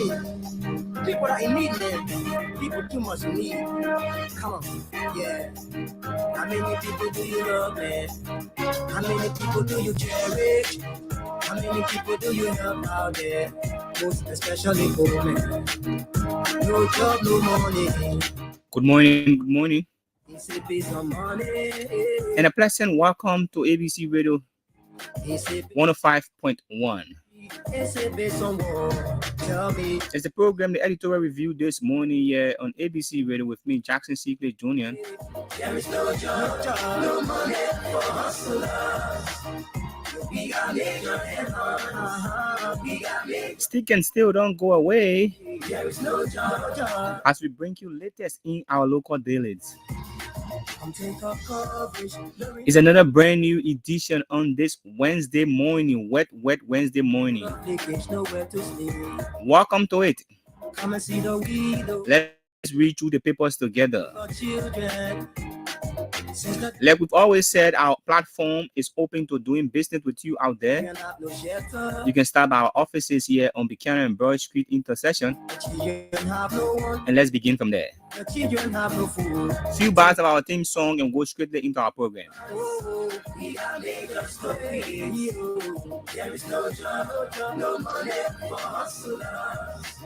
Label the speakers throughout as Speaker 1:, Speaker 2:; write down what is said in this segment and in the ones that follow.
Speaker 1: mean, people are in need, man. People too much in need. Come on, yeah. How many people do you love, man? How many people do you cherish? How many people do you help out there? Most especially poor men. No job, no money.
Speaker 2: Good morning, good morning,
Speaker 1: It's a piece of money.
Speaker 2: and a pleasant welcome to ABC Radio
Speaker 1: It's a
Speaker 2: 105.1.
Speaker 1: piece of war. Tell me.
Speaker 2: It's the program, the editorial review this morning here on ABC Radio with me, Jackson Secret Jr.
Speaker 1: There is no job, no money for hustlers. We got major headlines. We got major.
Speaker 2: Stick and still don't go away
Speaker 1: There is no job.
Speaker 2: as we bring you latest in our local dailies.
Speaker 1: I'm taking coverage.
Speaker 2: It's another brand new edition on this Wednesday morning, wet Wednesday morning.
Speaker 1: Nowhere to sleep.
Speaker 2: Welcome to it.
Speaker 1: Come and see the widow.
Speaker 2: Let's read through the papers together.
Speaker 1: For children. Since the
Speaker 2: Like we've always said, our platform is open to doing business with you out there.
Speaker 1: can have no shelter.
Speaker 2: You can stop our offices here on Buchanan and Broad Street intersection,
Speaker 1: The children have no one.
Speaker 2: and let's begin from there.
Speaker 1: The children have no food.
Speaker 2: Few bars of our theme song and go straightly into our program.
Speaker 1: Oh, we got major stories. There is no job, no money for hustlers.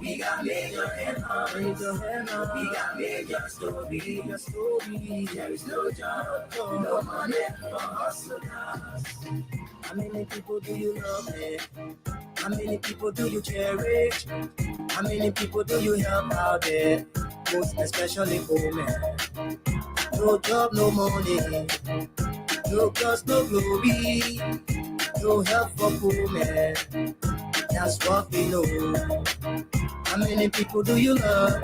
Speaker 1: We got major headlines. We got major stories. There is no job, no money for hustlers. How many people do you love, man? How many people do you cherish? How many people do you help out there? Most especially poor men. No job, no money. No cause, no glory. No help for poor men. That's what we know. How many people do you love?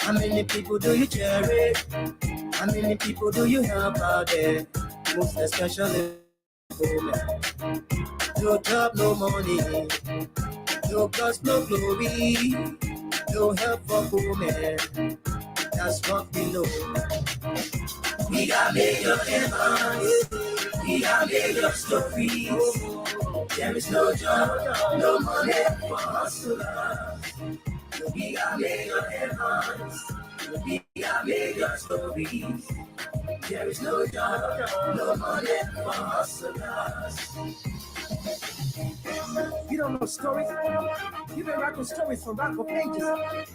Speaker 1: How many people do you cherish? How many people do you help out there? Most especially poor men. No job, no money. No cause, no glory. No help for poor men. That's what we know. We got major headlines. We got major stories. There is no job, no money for hustlers. We got major headlines. We got major stories. There is no job, no money for hustlers. You don't know stories? You've been writing stories from Rockville pages.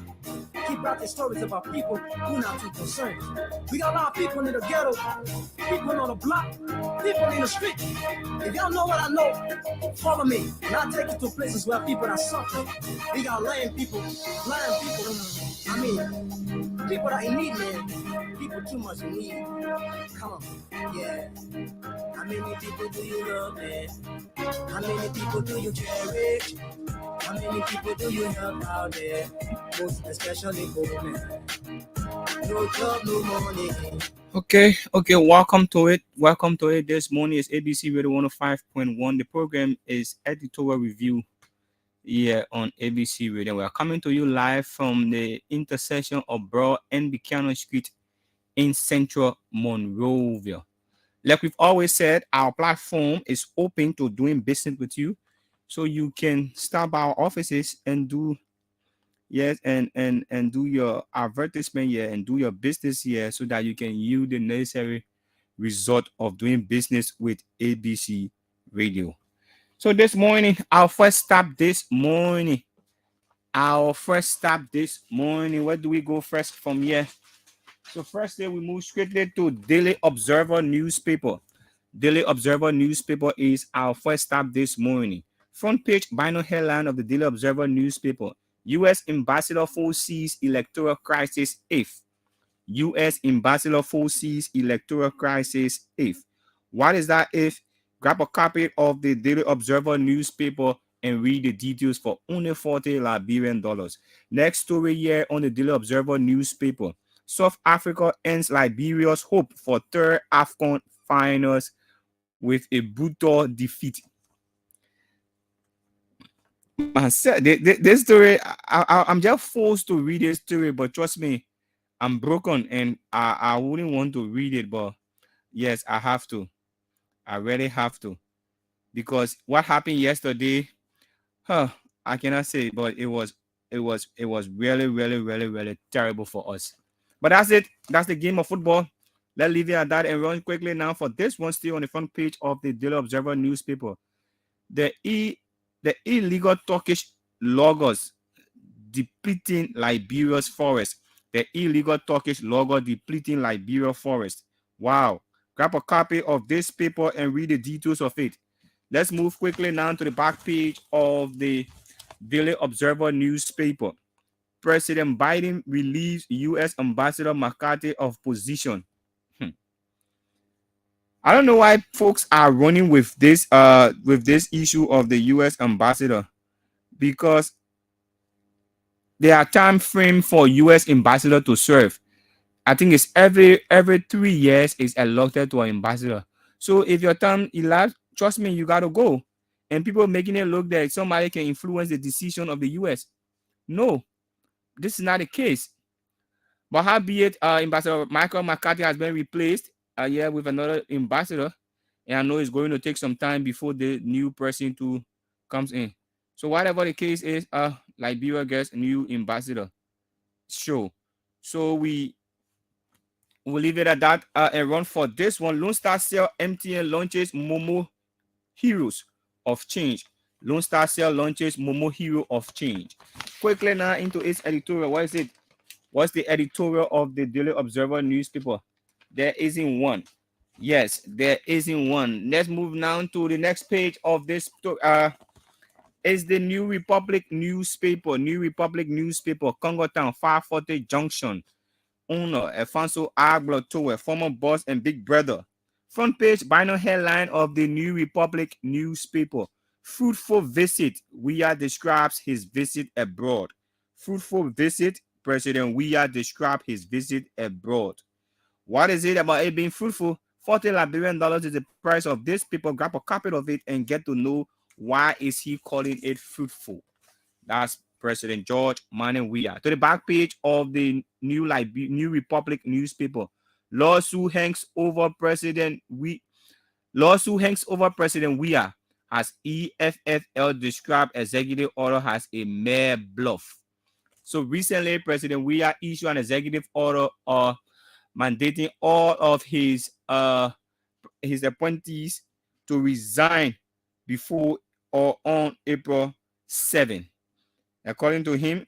Speaker 1: Keep writing stories about people who not too concerned. We got a lot of people in the ghetto, people on the block, people in the street. If y'all know what I know, follow me. And I'll take you to places where people are suffering. We got blind people. I mean, people that in need, man. People too much in need. Come on, yeah. How many people do you love, man? How many people do you cherish? How many people do you help out there? Most especially poor men. No job, no money.
Speaker 2: Okay, welcome to it. Welcome to it. This morning is ABC Radio 105.1. The program is Editorial Review here on ABC Radio. We are coming to you live from the intersection of Broad and Buchanan Street in central Monrovia. Like we've always said, our platform is open to doing business with you. So you can stop our offices and do and do your advertisement here and do your business here so that you can yield the necessary result of doing business with ABC Radio. So this morning, our first stop this morning. Where do we go first from here? So first day we move straightly to Daily Observer newspaper. Daily Observer newspaper is our first stop this morning. Front page binary headline of the Daily Observer newspaper. U.S. Ambassador foresees electoral crisis if. U.S. Ambassador foresees electoral crisis if. What is that if? Grab a copy of the Daily Observer newspaper and read the details for only 40 Liberian dollars. Next story here on the Daily Observer newspaper. South Africa ends Liberia's hope for third AFCON finals with a brutal defeat. This story, I'm just forced to read this story, but trust me, I'm broken and I wouldn't want to read it, but yes, I have to. I really have to. Because what happened yesterday, I cannot say, but it was really, really, really, really terrible for us. But that's it. That's the game of football. Let's leave it at that and run quickly now for this one still on the front page of the Daily Observer newspaper. The e the illegal Turkish loggers depleting Liberia's forest. The illegal Turkish logger depleting Liberia forest. Wow. Grab a copy of this paper and read the details of it. Let's move quickly now to the back page of the Daily Observer newspaper. President Biden relieves U.S. Ambassador McCarthy of position. I don't know why folks are running with this issue of the U.S. ambassador, because there are time frame for U.S. ambassador to serve. I think it's every 3 years is elected to an ambassador. So if your term elapsed, trust me, you gotta go. And people making it look that somebody can influence the decision of the U.S. No, this is not the case. But howbeit, Ambassador Michael McCarthy has been replaced, yeah, with another ambassador, and I know it's going to take some time before the new person to comes in. So whatever the case is, Liberia gets a new ambassador. Sure. So we will leave it at that and run for this one. Lone Star Cell MTN launches Momo Heroes of Change. Lone Star Cell launches Momo Hero of Change. Quickly now into its editorial. What is it? What's the editorial of the Daily Observer newspaper? There isn't one. Yes, there isn't one. Let's move now to the next page of this. Is the New Republic newspaper. New Republic newspaper, Congo Town, 540 Junction. Owner Alfonso Aglotowe, former boss and big brother. Front page binary headline of the New Republic newspaper. Fruitful visit. Weah describes his visit abroad. Fruitful visit. President Weah described his visit abroad. What is it about it being fruitful? $40 is the price of this paper. Grab a copy of it and get to know why is he calling it fruitful. That's President George Manning Weah. To the back page of the New Republic newspaper. Lawsuit hangs over President Weah as EFFL described executive order as a mere bluff. So recently, President Weah issued an executive order mandating all of his appointees to resign before or on April 7. According to him,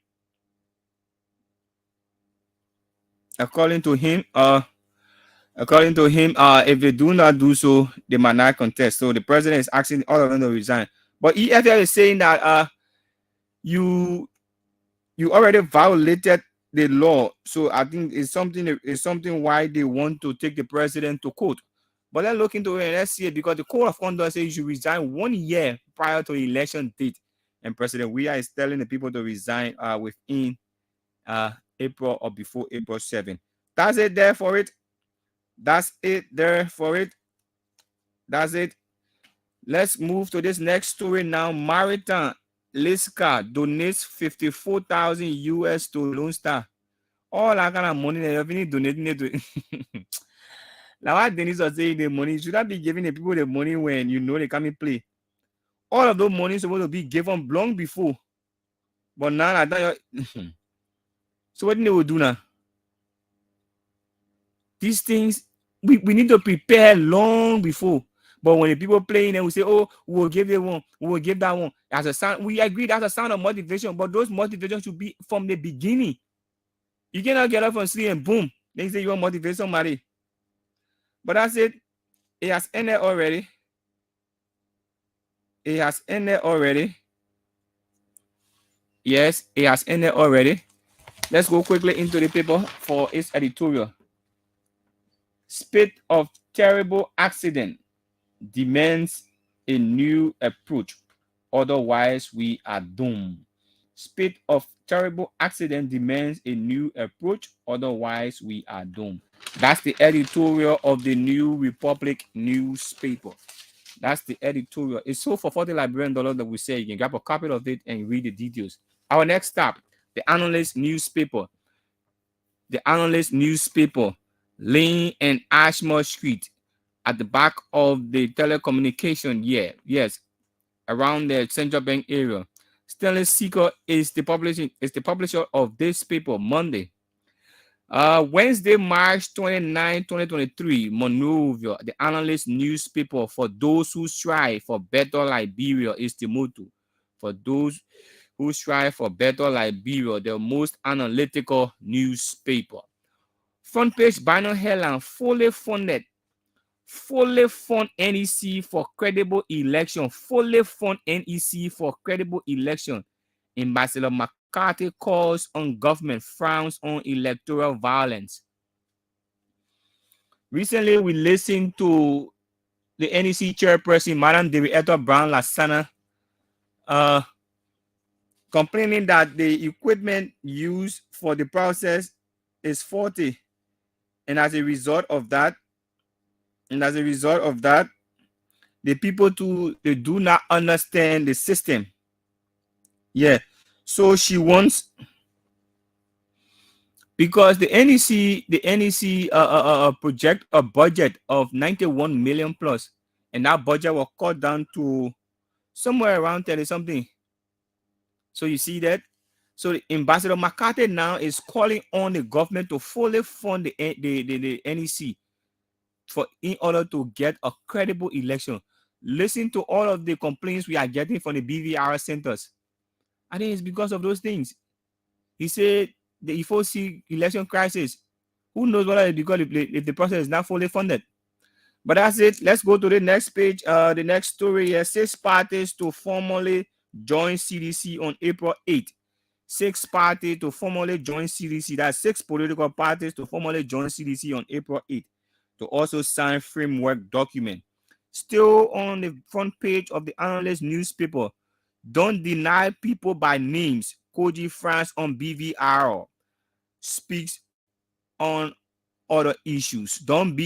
Speaker 2: if they do not do so, they might not contest. So the president is asking all of them to resign. But EFL is saying that you already violated the law. So I think it's something why they want to take the president to court. But let's look into it and let's see it, because the code of conduct says you should resign 1 year prior to the election date. And President Weah is telling the people to resign within April or before April 7. That's it there for it. That's it there for it. That's it. Let's move to this next story now. Maritan Liska donates 54,000 US to Lone Star. All that kind of money that you need donating to. Now, what Dennis was saying, the money should not be giving the people the money when you know they come and play. All of those money is supposed to be given long before. But now I thought so what they will do now? These things we need to prepare long before. But when the people playing and we say, oh, we will give them one, we will give that one. As a sound, we agree that's a sound of motivation, but those motivations should be from the beginning. You cannot get up and sleep and boom, they say you want to motivate somebody. But that's it. It has ended already. It has ended already. Yes, it has ended already. Let's go quickly into the paper for its editorial. Spate of terrible accident demands a new approach. Otherwise, we are doomed. Spate of terrible accident demands a new approach. Otherwise, we are doomed. That's the editorial of the New Republic newspaper. That's the editorial. It's sold for $40 that we say. You can grab a copy of it and read the details. Our next stop, the Analyst newspaper. The Analyst newspaper, Lane and Ashmore Street, at the back of the telecommunication. Yes, around the Central Bank area. Stanley Seeker is the publisher of this paper. Monday, Wednesday, March 29, 2023. Monrovia, the analyst newspaper for those who strive for better Liberia is the motto. For those who strive for better Liberia, the most analytical newspaper. Front page banner headline: fully fund NEC for credible election. Fully fund NEC for credible election. Ambassador McCarthy calls on government, frowns on electoral violence. Recently, we listened to the NEC chairperson, Madam Henrietta Brown Lasana, uh, complaining that the equipment used for the process is faulty, and as a result of that, the people too, they do not understand the system. Yeah, so she wants, because the NEC project a budget of 91 million plus, and that budget was cut down to somewhere around 30 something. So you see that. So the Ambassador McCarthy now is calling on the government to fully fund the NEC for in order to get a credible election. Listen to all of the complaints we are getting from the BVR centers. I think it's because of those things. He said the E4C election crisis. Who knows whether it's because if the process is not fully funded. But that's it. Let's go to the next page. The next story here: 6 parties to formally join CDC on April 8th. 6 parties to formally join CDC. That's 6 political parties to formally join CDC on April 8th to also sign framework document. Still on the front page of the analyst newspaper: don't deny people by names. Koji France on BVR speaks on other issues. Don't,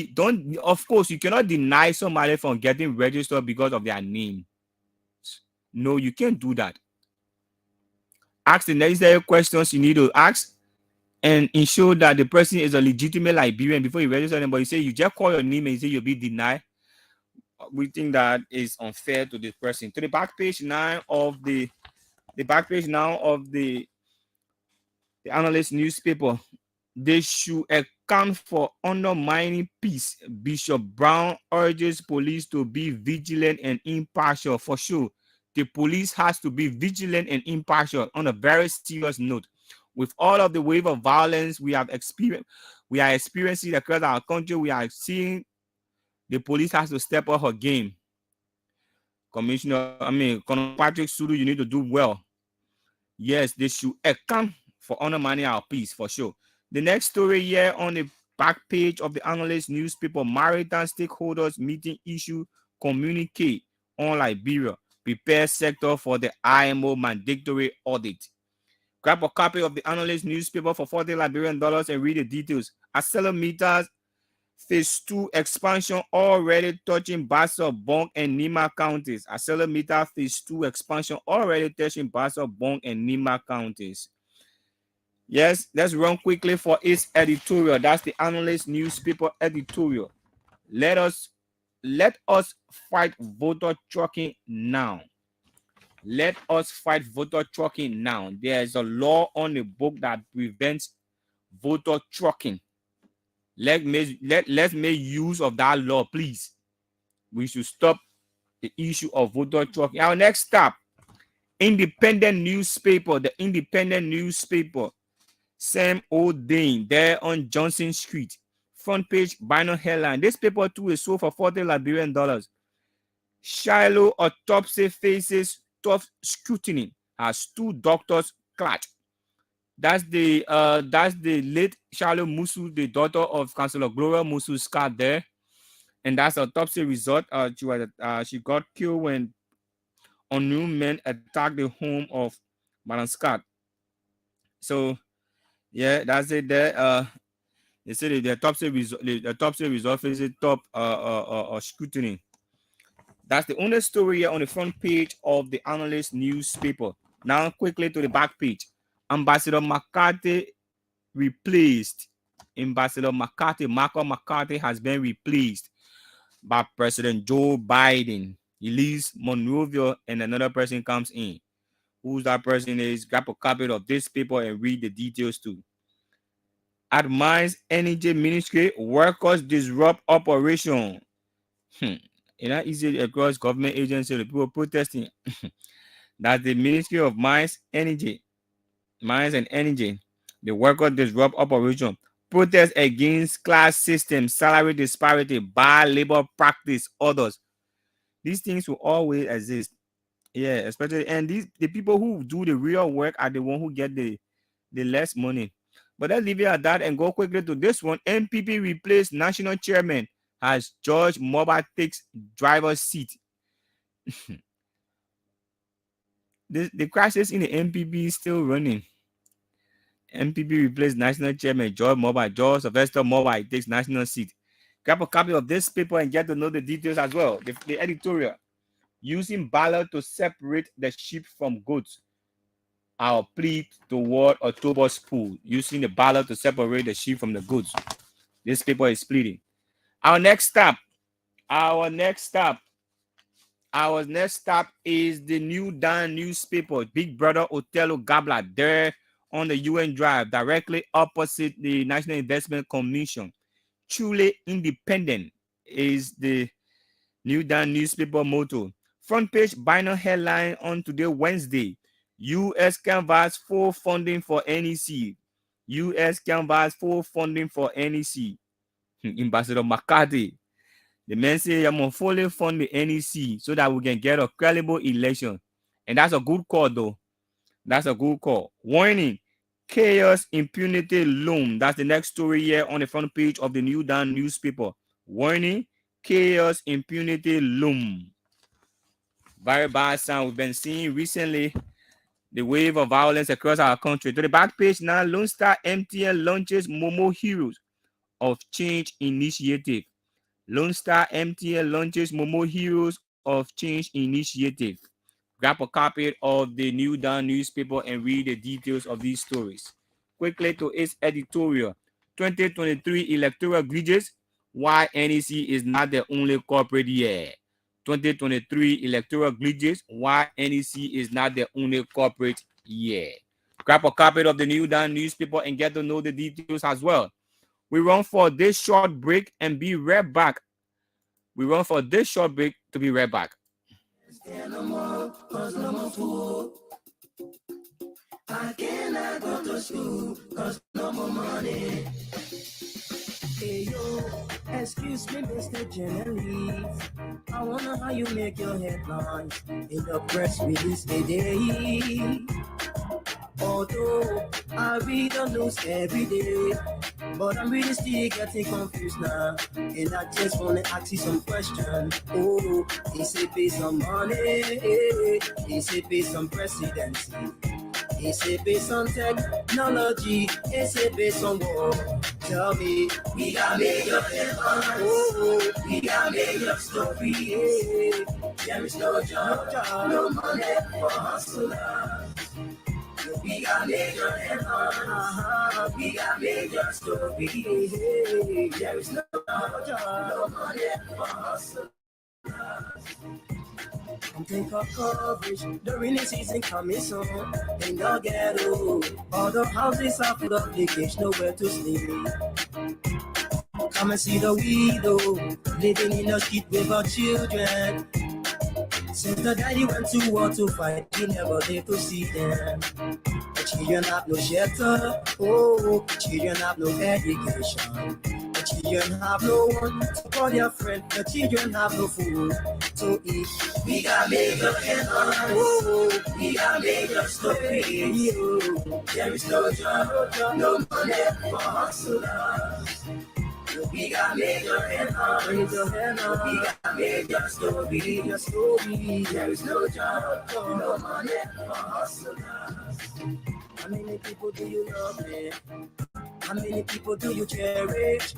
Speaker 2: of course, you cannot deny somebody from getting registered because of their name. No, you can't do that. Ask the necessary questions you need to ask and ensure that the person is a legitimate Liberian before you register them. But you say you just call your name and you say you'll be denied. We think that is unfair to this person. To the back page now of the analyst newspaper: they should account for undermining peace. Bishop Brown urges police to be vigilant and impartial. For sure, the police has to be vigilant and impartial. On a very serious note, with all of the wave of violence we are experiencing across our country, we are seeing the police has to step up her game. Colonel Patrick Sulu, you need to do well. Yes, they should account for undermining our peace, for sure. The next story here on the back page of the analyst newspaper: maritime stakeholders meeting issue communicate on Liberia, prepare sector for the IMO mandatory audit. Grab a copy of the analyst newspaper for $40 and read the details. Accelerometers Phase 2 expansion already touching Basso, Bong, and Nima counties. Accelerometer Phase 2 expansion already touching Basso, Bong, and Nima counties. Yes, let's run quickly for its editorial. That's the analyst newspaper editorial. Let us fight voter trucking now. Let us fight voter trucking now. There is a law on the book that prevents voter trucking. Let's make use of that law, please. We should stop the issue of voter trucking. Our next stop: independent newspaper. The independent newspaper. Sam O'Dane there on Johnson Street. Front page banner headline: this paper too is sold for $40. Shiloh autopsy faces tough scrutiny as 2 doctors clash. That's the late Shiloh Musu, the daughter of Councillor Gloria Musu Scott there, and that's autopsy result. She got killed when unknown men attacked the home of Madam Scott. So yeah, that's it there. They say the autopsy result faces top scrutiny. That's the only story here on the front page of the analyst newspaper. Now quickly to the back page. Ambassador McCarthy replaced. Ambassador McCarthy, Marco McCarthy, has been replaced by President Joe Biden. He leaves Monrovia and another person comes in. who that person is. Grab a copy of this paper and read the details too. At Mines Energy Ministry, workers disrupt operation. It's not easy across government agencies. The people protesting that the Ministry of Mines and Energy, the workers disrupt operation. Protest against class system, salary disparity, bad labor practice, others. These things will always exist. Yeah, especially, and the people who do the real work are the one who get the less money. But let's leave it at that and go quickly to this one. NPP replaced national chairman as George Mobile takes driver's seat. The crisis in the NPP is still running. NPP replaced national chairman George Mobile. George Sylvester Mobile takes national seat. Grab a copy of this paper and get to know the details as well. The editorial. Using ballot to separate the sheep from goats. Our plea toward October's pool. Using the ballot to separate the sheep from the goats. This paper is splitting. Our next stop is the New Dawn newspaper. Big Brother Othello Gabla there on the UN Drive, directly opposite the National Investment Commission. Truly independent is the New Dawn newspaper motto. Front page binary headline on today, Wednesday. U.S. canvas full funding for NEC. U.S. canvas full funding for NEC. Ambassador McCarthy. The man say, I'm going to fully fund the NEC so that we can get a credible election. And that's a good call, though. That's a good call. Warning, chaos, impunity loom. That's the next story here on the front page of the New Dawn newspaper. Warning, chaos, impunity loom. Very bad sound. We've been seeing recently the wave of violence across our country. To the back page now, Lone Star MTN launches Momo Heroes of Change Initiative. Lone Star MTN launches Momo Heroes of Change Initiative. Grab a copy of the New Dawn newspaper and read the details of these stories. Quickly to its editorial. 2023 electoral glitches. Why NEC is not the only corporate year. 2023 electoral glitches. Why NEC is not the only corporate year. Grab a copy of the New Dawn newspaper and get to know the details as well. We run for this short break and be right back. We run for this short break to be right back.
Speaker 1: I cannot go to school cause no more money. Hey yo, excuse me, Mr. Journalist. I wonder how you make your headlines in the press release today. Although I read the news every day, but I'm really still getting confused now. And I just wanna ask you some questions. Oh, is it based on money? Is it based on presidency? Is it based on technology? Is it based on war? Tell me, we got major headlines. Oh, we got major stories. There is no job, no money for hustlers. We got major headlines. We got major stories. There is no job, no money for hustlers. Come take up coverage, the rainy season coming soon. In the ghetto, all the houses are full of leakage, nowhere to sleep. Come and see the widow, living in the street with her children. Since the daddy went to war to fight, he never lived to see them. The children have no shelter, oh, children have no education. The children have no one to call their friend. The children have no food to eat. We got major headlines, oh, we got major stories. There is no job, no money for hustlers. We got major headlines, we got major stories. There is no job, no money for hustlers. How many people do you love, man? How many people do you cherish?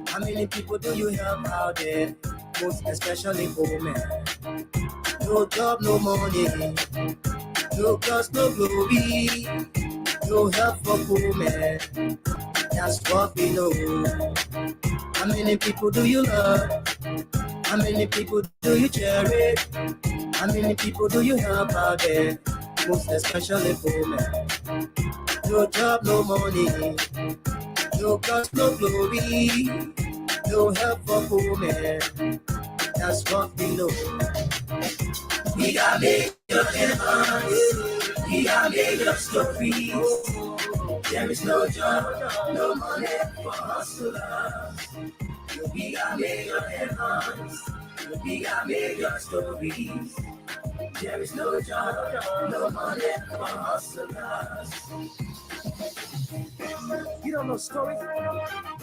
Speaker 1: How many people do you help out there? Most especially poor men. No job, no money. No cause, no glory. No help for poor men. That's what we know. How many people do you love? How many people do you cherish? How many people do you help out there? most especially women. No job, no money, no cause, no glory, no help for women. That's what we know. We got major headlines, we got major stories. There is no job, no money for hustlers. We got major headlines, we got major stories. There is no job, no money for hustlers. You don't know stories?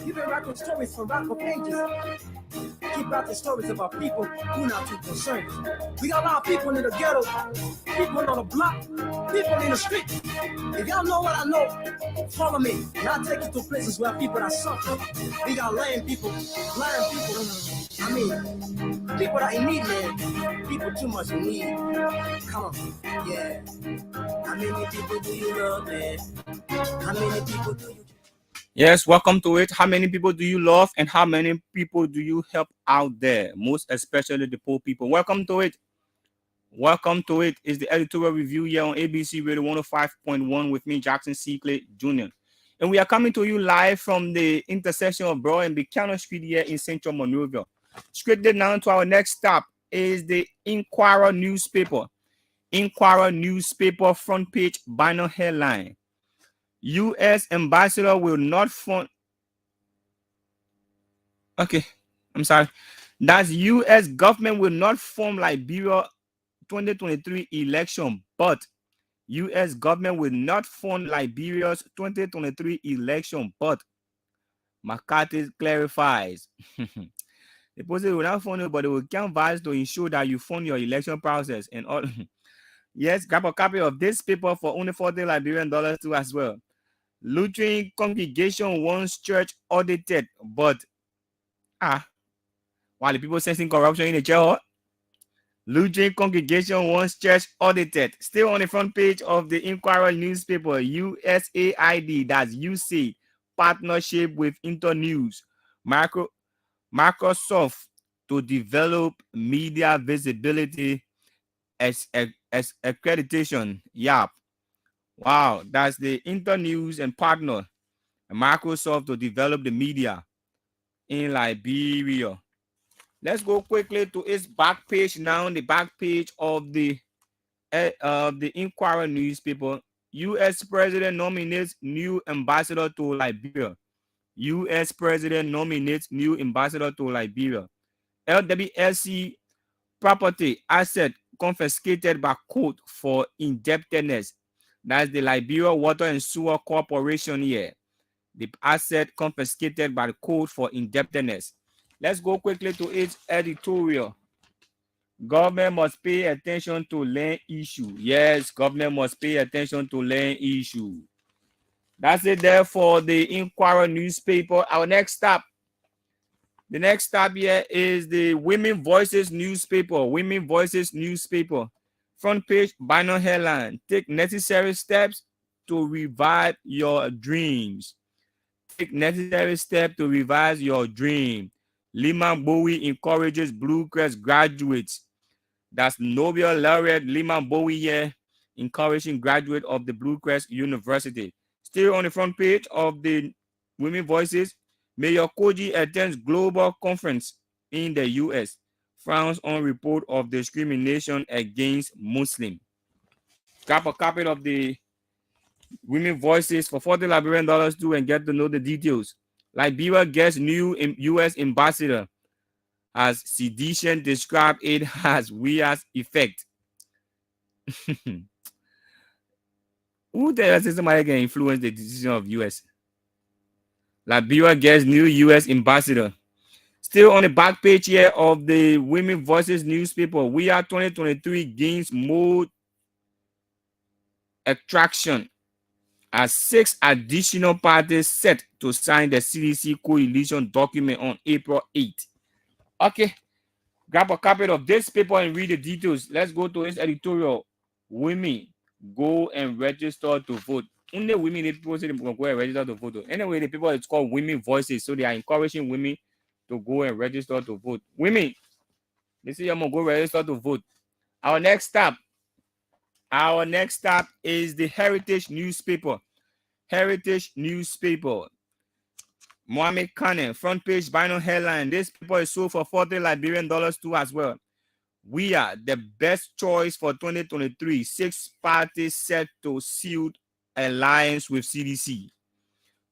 Speaker 1: You've been writing stories from rapper pages. Keep writing stories about people who not too concerned. We got a lot of people in the ghetto, people on the block, people in the street. If y'all know what I know, follow me. And I'll take you to places where people that suffer. We got lame people, blind people. I mean, people that in need, man. People too much in need. Come on, yeah. How many people do you love, man? How many people do you?
Speaker 2: Yes, welcome to it. How many people do you love and how many people do you help out there? Most especially the poor people. Welcome to it. Welcome to it. It's the editorial review here on ABC Radio 105.1 with me, Jackson C. Clay Jr. And we are coming to you live from the intersection of Broad and Buchanan Street here in Central Monrovia. Straight down to our next stop is the Inquirer newspaper. Inquirer newspaper front page banner headline. U.S. ambassador will not fund. Okay, I'm sorry. That's U.S. government will not fund Liberia 2023 election, but U.S. government will not fund Liberia's 2023 election, but McCarthy clarifies. The president will not fund it, but it will canvass to ensure that you fund your election process and all. Yes, grab a copy of this paper for only $40 Liberian too as well. Lutheran congregation wants church audited, but while the people sensing corruption in the church, Lutheran congregation wants church audited. Still on the front page of the Inquirer newspaper, USAID, that's UC, partnership with Internews, Microsoft to develop media visibility as accreditation. Yep. Wow, that's the Internews and partner Microsoft to develop the media in Liberia. Let's go quickly to its back page now. The back page of the Inquirer newspaper. U.S. President nominates new ambassador to Liberia. U.S. President nominates new ambassador to Liberia. LWSC property asset confiscated by court for indebtedness. That's the Liberia Water and Sewer Corporation here. The asset confiscated by the court for indebtedness. Let's go quickly to its editorial. Government must pay attention to land issue. Yes, government must pay attention to land issue. That's it there for the Inquirer newspaper. Our next stop. The next stop here is the Women Voices newspaper. Women Voices newspaper. Front page banner headline. Take necessary steps to revive your dreams. Take necessary steps to revise your dream. Lehman Bowie encourages Blue Crest graduates. That's Nobel laureate Lehman Bowie here, encouraging graduate of the Blue Crest University. Still on the front page of the Women Voices, Mayor Koji attends global conference in the U.S. Frowns on report of discrimination against Muslims. Grab a copy of the Women Voices for $40 Liberian too and get to know the details. Liberia gets new U.S. ambassador as sedition described it as weird effect. Who tells us somebody can influence the decision of U.S.? Liberia gets new U.S. ambassador. Still on the back page here of the Women Voices newspaper, We Are 2023 gains more attraction as 6 additional parties set to sign the CDC coalition document on April 8th. Okay, grab a copy of this paper and read the details. Let's go to its editorial. Women, go and register to vote. Only women, the people say they go and register to vote. Anyway, the people, it's called Women Voices, so they are encouraging women to go and register to vote. Women, they say I'm going to go register to vote. Our next stop Our next stop is the Heritage newspaper. Heritage newspaper. Mohammed Kane, front page vinyl headline. This paper is sold for 40 Liberian dollars too as well. We are the best choice for 2023. Six parties set to seal alliance with CDC.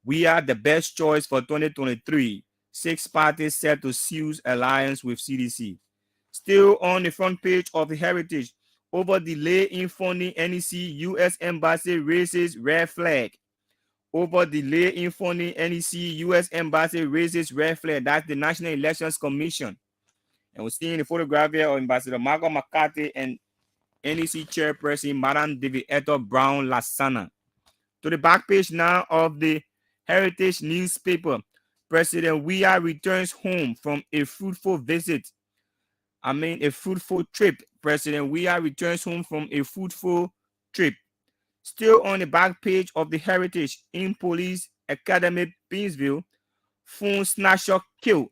Speaker 2: We are the best choice for 2023. Six parties set to seal alliance with CDC. Still on the front page of the Heritage, over delay in funding NEC, U.S. Embassy raises red flag. Over delay in funding NEC, U.S. Embassy raises red flag. That's the National Elections Commission. And we're seeing the photograph here of Ambassador Margot McCarthy and NEC chairperson Madam David Eto Brown Lasana. To the back page now of the Heritage newspaper, President Weah returns home from a fruitful visit. A fruitful trip. President Weah returns home from a fruitful trip. Still on the back page of the Heritage, in Police Academy, Painesville, phone snatcher killed.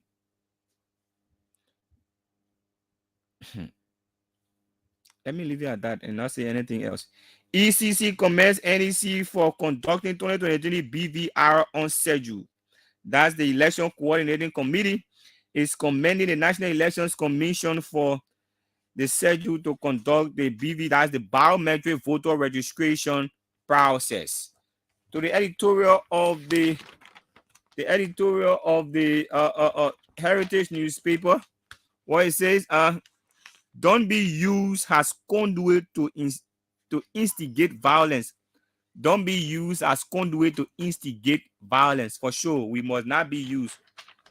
Speaker 2: Let me leave it at that and not say anything else. ECC commends NEC for conducting 2023 BVR on schedule. That's the Election Coordinating Committee is commending the National Elections Commission for the schedule to conduct the BV, that's the biometric voter registration process. To the editorial of the Heritage newspaper, what it says, don't be used as conduit to instigate violence. Don't be used as conduit to instigate violence. For sure, we must not be used,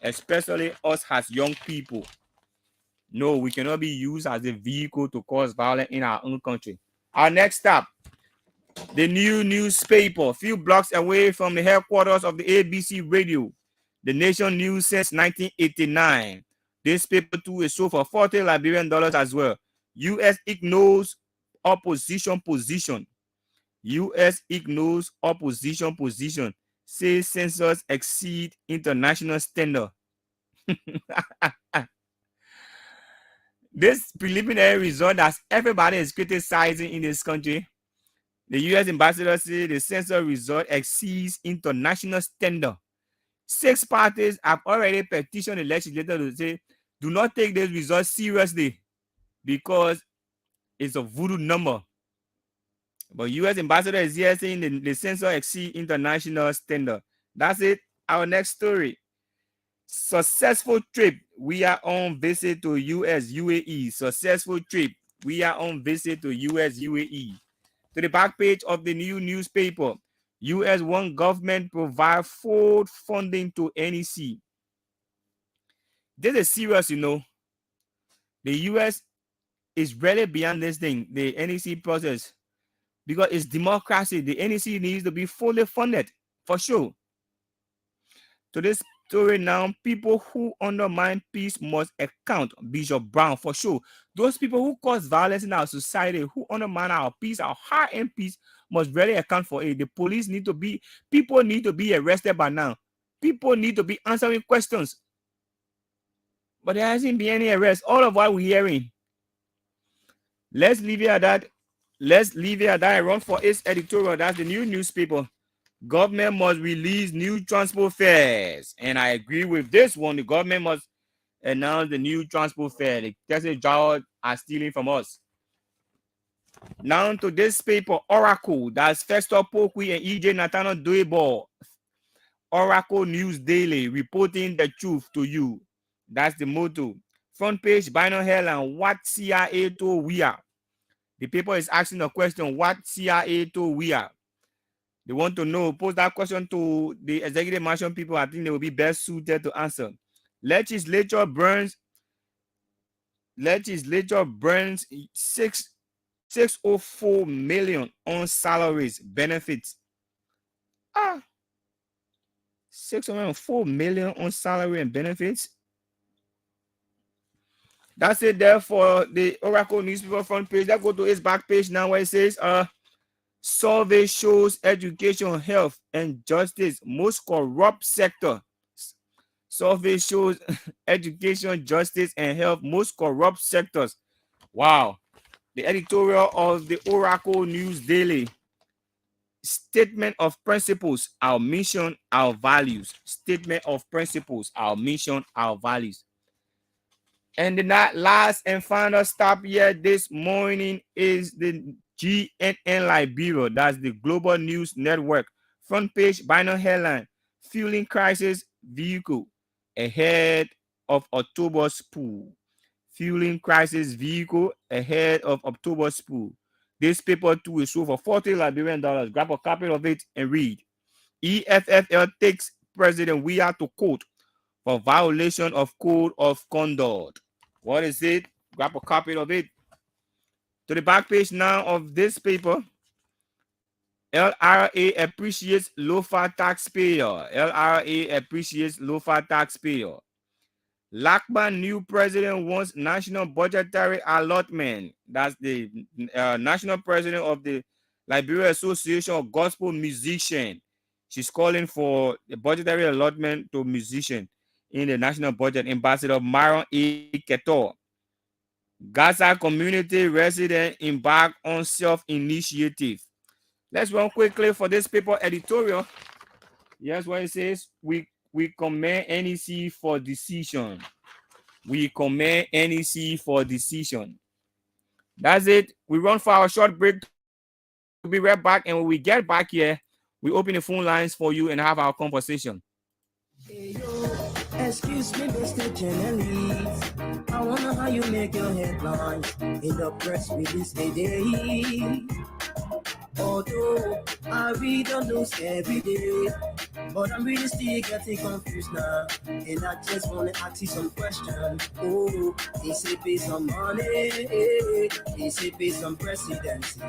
Speaker 2: especially us as young people. No, we cannot be used as a vehicle to cause violence in our own country. Our next stop, the new newspaper, few blocks away from the headquarters of the ABC radio, the Nation News since 1989. This paper too is sold for 40 Liberian dollars as well. U.S. ignores opposition position. U.S. ignores opposition position. Says census exceed international standard. This preliminary result that everybody is criticizing in this country, the U.S. ambassador said the census result exceeds international standard. 6 parties have already petitioned the legislature to say, do not take this result seriously because it's a voodoo number. But U.S. ambassador is here saying the census exceeds international standard. That's it. Our next story. Successful trip. We are on visit to U.S. UAE. Successful trip. We are on visit to U.S. UAE. To the back page of the new newspaper, U.S. one government provide full funding to NEC. This is serious, you know. The U.S. is really beyond this thing, the NEC process, because it's democracy. The NEC needs to be fully funded, for sure. To this story now, people who undermine peace must account. Bishop Brown, for sure. Those people who cause violence in our society, who undermine our peace, our high-end peace, must really account for it. The police need to be, people need to be arrested by now. People need to be answering questions. But there hasn't been any arrest. All of what we're hearing. Let's leave it at that. Let's leave it at that. I run for its editorial. That's the new newspaper. Government must release new transport fares. And I agree with this one. The government must announce the new transport fare. The taxi drivers are stealing from us. Now to this paper, Oracle. That's Festor Pokwi and EJ Nathaniel Doebo. Oracle News Daily, reporting the truth to you. That's the motto. Front page, Bino headline, what CIA told we are. The paper is asking a question, what CIA told we are. They want to know, pose that question to the executive mansion people. I think they will be best suited to answer. Legislature burns 604 million on salaries, benefits. 604 million on salary and benefits. That's it there for the Oracle newspaper front page. Let's go to its back page now where it says, survey shows education, health, and justice most corrupt sector. Survey shows education, justice, and health most corrupt sectors. Wow. The editorial of the Oracle News Daily. Statement of principles, our mission, our values. Statement of principles, our mission, our values. And the last and final stop here this morning is the GNN Liberia. That's the Global News Network. Front page, binary headline, fueling crisis vehicle ahead of October's pool. Fueling crisis vehicle ahead of October's pool. This paper too is sold for $40 Liberian. Grab a copy of it and read. EFFL takes President Weah to court for violation of code of conduct. What is it? Grab a copy of it. To the back page now of this paper. LRA appreciates low-fat taxpayer. LRA appreciates low-fat taxpayer. Lakban new president wants national budgetary allotment. That's the national president of the Liberia Association of Gospel Musicians. She's calling for the budgetary allotment to musicians in the national budget. Ambassador Maron A. Ketor. Gaza community resident embark on self-initiative. Let's run quickly for this paper editorial. Yes, what it says, we commend NEC for decision. We commend NEC for decision. That's it. We run for our short break to be right back. And when we get back here, we open the phone lines for you and have our conversation.
Speaker 1: Hey, yo, excuse me, Mr. Journalist. I wonder how you make your headlines in the press release today. Although I read the news every day, but I'm really still getting confused now. And I just want to ask you some questions. Oh, is it based on money? Is it based on presidency?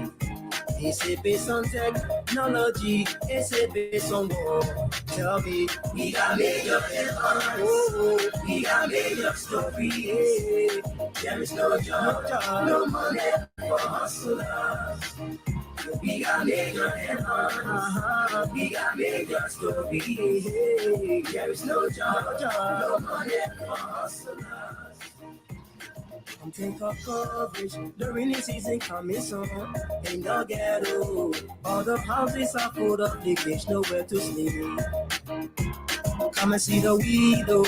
Speaker 1: Is it based on technology? Is it based on war? Tell me, we got major headlines. Oh, we got major stories. There is no job, no money for hustlers. We got major headlines. We got major stories. There is no job, no money for hustlers. Come take up coverage. The rainy season coming soon. In the ghetto, all the houses are full of leakage, nowhere to sleep. Come and see the widow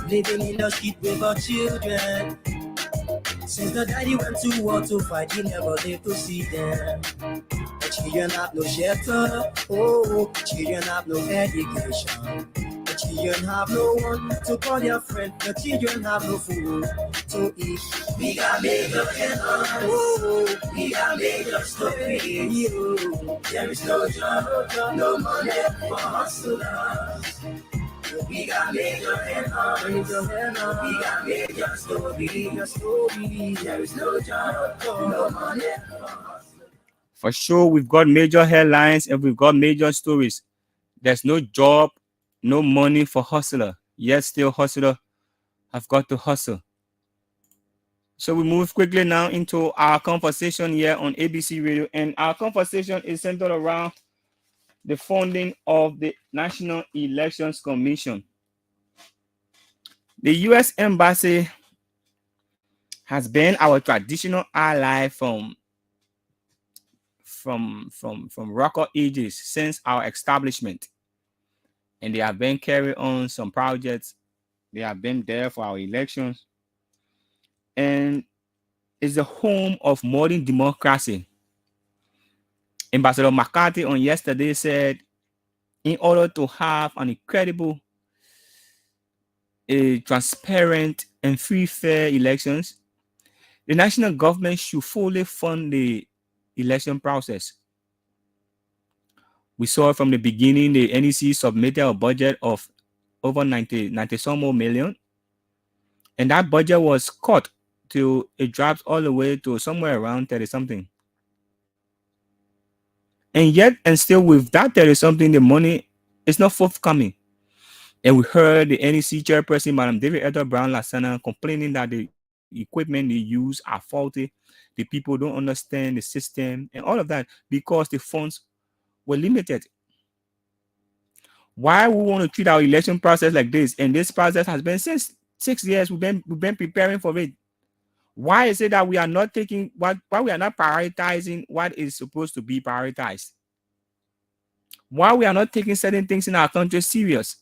Speaker 1: living in the street with her children. Since the daddy went to war to fight, he never lived to see them. The children have no shelter, oh, children have no education. The children have no one to call their friend. The children have no food to eat. We got major headlines, oh, we got major stories. There is no job, no money for hustlers. We got major headlines. We got major stories. There is no job, no money.
Speaker 2: For sure, we've got major headlines and we've got major stories. There's no job, no money for hustler. Yet still hustler have got to hustle. So we move quickly now into our conversation here on ABC Radio. And our conversation is centered around the funding of the National Elections Commission. The U.S. Embassy has been our traditional ally from record ages since our establishment. And they have been carrying on some projects. They have been there for our elections. And it's the home of modern democracy. Ambassador McCarthy on yesterday said, in order to have an incredible, transparent, and free, fair elections, the national government should fully fund the election process. We saw from the beginning the NEC submitted a budget of over 90 some more million, and that budget was cut till it drops all the way to somewhere around 30 something. And yet, and still with that 30 something, the money is not forthcoming. And we heard the NEC chairperson, Madam David Edward Brown Lasana, complaining that the equipment they use are faulty. The people don't understand the system and all of that because the funds were limited. Why we want to treat our election process like this? And this process has been since 6 years. We've been preparing for it. Why is it that we are not taking why we are not prioritizing what is supposed to be prioritized? Why we are not taking certain things in our country serious?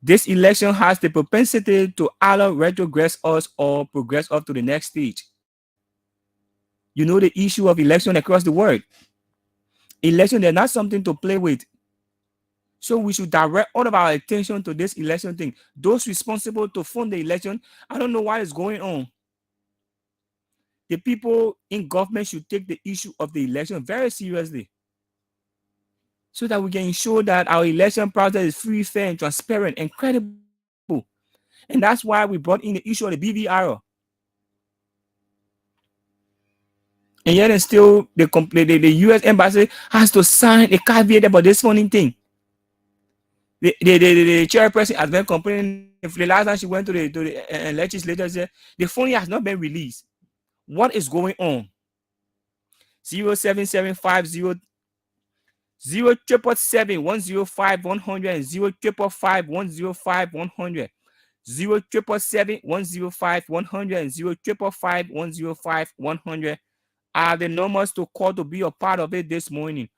Speaker 2: This election has the propensity to either retrogress us or progress up to the next stage. You know the issue of election across the world. Election, they're not something to play with. So we should direct all of our attention to this election thing. Those responsible to fund the election, I don't know what is going on. The people in government should take the issue of the election very seriously so that we can ensure that our election process is free, fair, and transparent and credible. And that's why we brought in the issue of the BVR. And yet, and still, the U.S. embassy has to sign a caveat about this funding thing. The chairperson has been complaining. The last time she went to the legislature, said the funding has not been released. What is going on? 07750 0775105 100 and 0555105 100. 0775105 100 and 0555105 100 are the numbers to call to be a part of it this morning.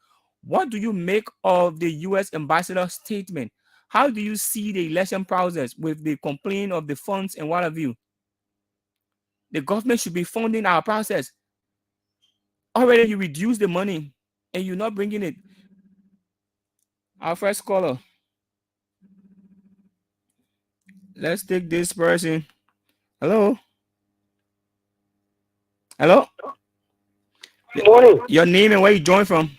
Speaker 2: What do you make of the U.S. ambassador's statement? How do you see the election process with the complaint of the funds and what have you? The government should be funding our process. Already you reduce the money and you're not bringing it. Our first caller. Let's take this person. Hello? Hello?
Speaker 3: Good morning.
Speaker 2: Your name and where you join from?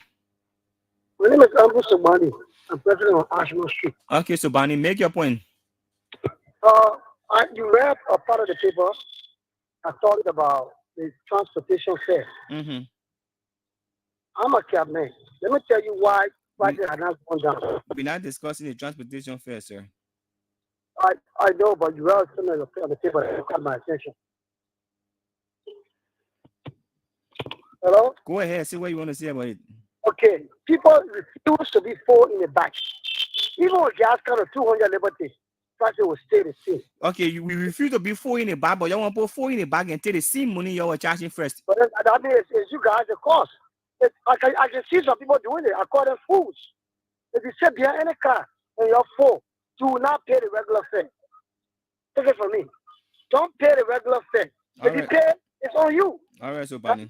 Speaker 3: My name is Ambu Sobani. I'm president of Ashmore Street.
Speaker 2: Okay, so Barney, make your point.
Speaker 3: You read a part of the paper. I talked about the transportation fare.
Speaker 2: Mm-hmm.
Speaker 3: I'm a cabman. Let me tell you why prices are not going down.
Speaker 2: We're not discussing the transportation fare, sir.
Speaker 3: I know, but you read something on the paper that caught my attention. Hello?
Speaker 2: Go ahead, say what you want to say about it.
Speaker 3: Okay. People refuse to be full in the back. Even with gas kind of 200 liberty, prices will stay the same.
Speaker 2: Okay, we refuse to be full in the bag, but you want to put full in the bag and take the same money you were charging first.
Speaker 3: But I mean, it's you guys the cost. I can see some people doing it. I call them fools. If you sit behind any car and you're full, do not pay the regular fare. Take it from me. Don't pay the regular fare. If you pay, it's on you.
Speaker 2: All right, so Barney.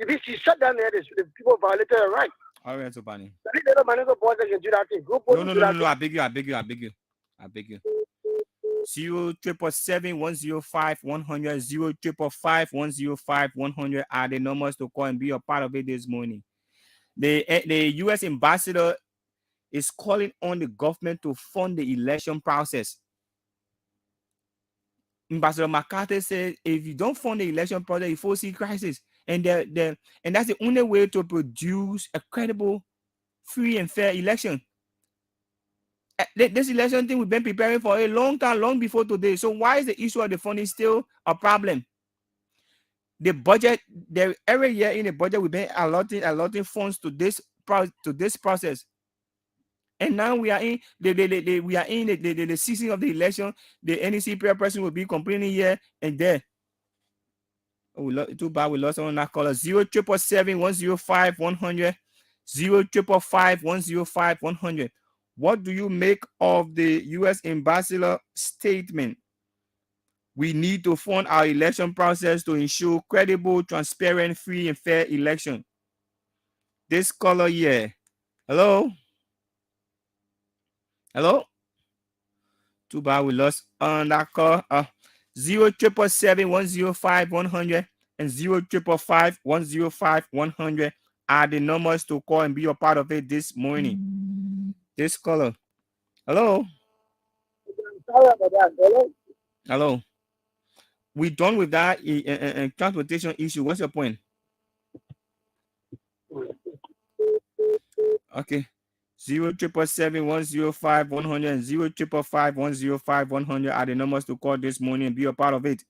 Speaker 3: If you shut down there, the people violated their right.
Speaker 2: All right, so Barney.
Speaker 3: The little manager boys that can do that thing.
Speaker 2: No. I beg you. 0777105 100 0555105 100 are the numbers to call and be a part of it this morning. The U.S. ambassador is calling on the government to fund the election process. Ambassador McCarthy said, if you don't fund the election process, you foresee crisis. And that's the only way to produce a credible, free, and fair election. This election thing we've been preparing for a long time, long before today. So why is the issue of the funding still a problem? The budget, every year in the budget, we've been allotting funds to this process. And now we are in the season of the election. The NEC prayer person will be complaining here and there. Oh, too bad we lost on that caller. 0777105 100 0555105 100. What do you make of the U.S. ambassador statement? We need to fund our election process to ensure credible, transparent, free, and fair election. This caller here. Hello? Hello? Too bad we lost on that call. 0777105 100 and 0555105 100 are the numbers to call and be a part of it this morning. This caller. Hello?
Speaker 3: Sorry about that. Hello?
Speaker 2: Hello? We done with that transportation issue. What's your point? Okay. 0777105 100 and 0555105 100 are the numbers to call this morning and be a part of it.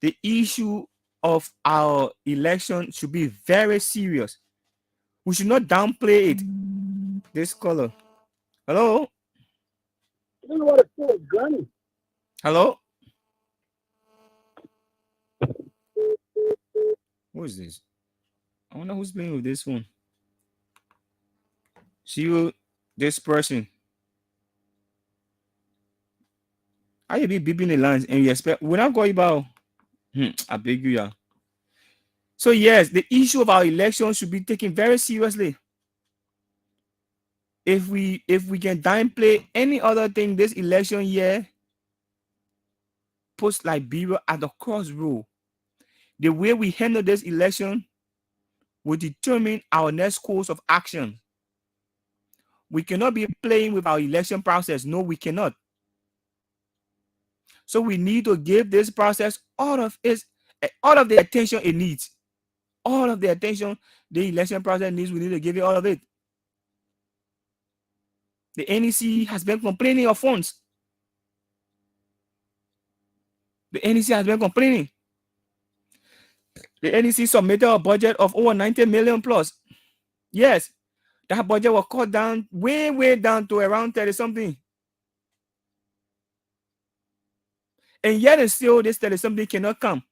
Speaker 2: The issue of our election should be very serious. We should not downplay it. This caller. Hello?
Speaker 3: I don't know what to say, Granny.
Speaker 2: Hello? Who is this? I wonder who's playing with this phone. See you, this person. I you be beeping the lines and you expect when I call you about I beg you, yeah. So yes, the issue of our election should be taken very seriously. If we can downplay any other thing this election year, puts Liberia at the crossroad. The way we handle this election will determine our next course of action. We cannot be playing with our election process. No, we cannot. So we need to give this process all of the attention it needs. All of the attention the election process needs, we need to give it all of it. The NEC has been complaining of funds. The NEC has been complaining. The NEC submitted a budget of over 90 million plus. Yes, that budget was cut down way down to around 30 something. And yet and still this 30 something cannot come.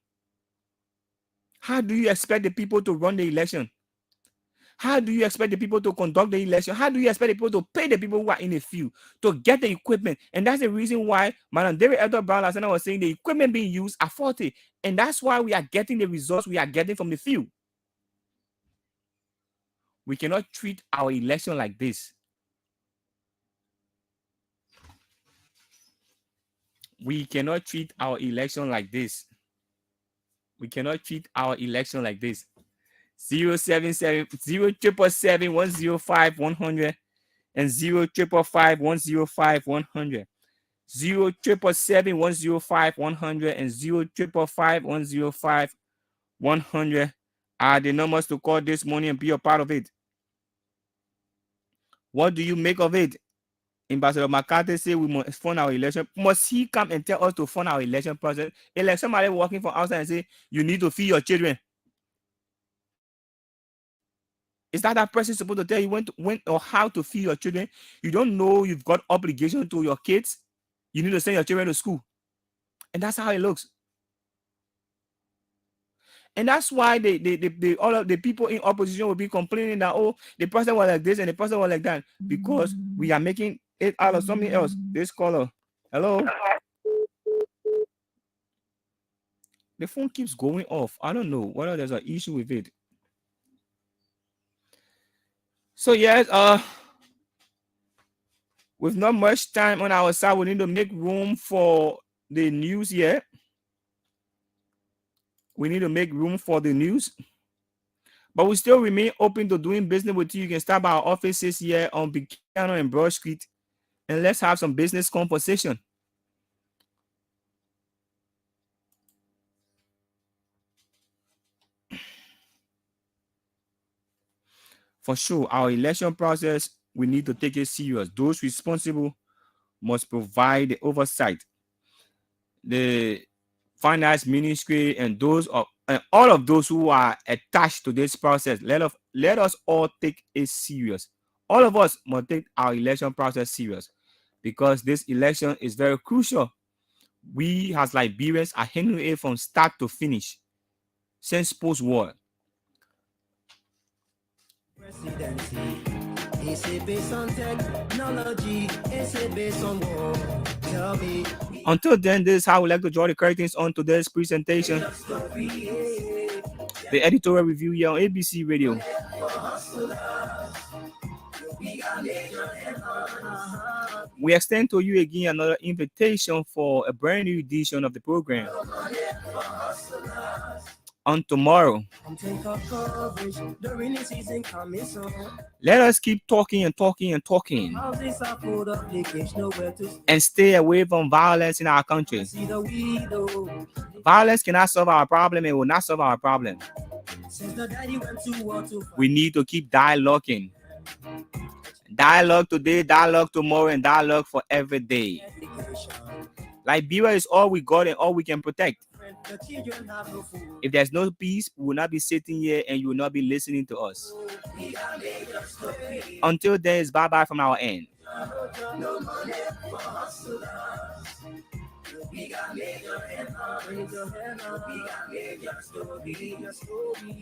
Speaker 2: How do you expect the people to run the election? How do you expect the people to conduct the election? How do you expect the people to pay the people who are in the field to get the equipment? And that's the reason why Madam David Elder Brown last night was saying the equipment being used are faulty. And that's why we are getting the results we are getting from the field. We cannot treat our election like this. We cannot treat our election like this. We cannot treat our election like this. 077 0777 105 100 and 0555 105 100. 0777 105 100 and 0555 105 100 are the numbers to call this morning and be a part of it. What do you make of it? Ambassador McCarthy said we must fund our election. Must he come and tell us to fund our election process? Like somebody walking from outside and say, you need to feed your children. Is that person supposed to tell you when or how to feed your children? You don't know you've got obligation to your kids. You need to send your children to school. And that's how it looks. And that's why all of the people in opposition will be complaining that, oh, the person was like this and the person was like that, because we are making it out of something else. This caller. Hello? The phone keeps going off. I don't know whether there's an issue with it. So yes, with not much time on our side, we need to make room for the news here. We need to make room for the news. But we still remain open to doing business with you. You can stop by our offices here on Buchanan and Broad Street, and let's have some business conversation. For sure, our election process, we need to take it serious. Those responsible must provide the oversight. The finance ministry and all of those who are attached to this process, let us all take it serious. All of us must take our election process serious, because this election is very crucial. We as Liberians are handling it from start to finish since post-war.
Speaker 1: Presidency. Is it based on technology? Is it based on war? Tell me.
Speaker 2: Until then, this is how we like to draw the curtains on today's presentation. The editorial review here on ABC Radio. We extend to you again another invitation for a brand new edition of the program on tomorrow. Let us keep talking and talking and talking, and stay away from violence in our country. Violence cannot solve our problem. It will not solve our problem. We need to keep dialoguing. Dialogue today, dialogue tomorrow, and dialogue for every day. Liberia is all we got and all we can protect. If there's no peace, we will not be sitting here and you will not be listening to us. Until then, it's bye-bye from our end.
Speaker 1: We got major headlines. We got major stories.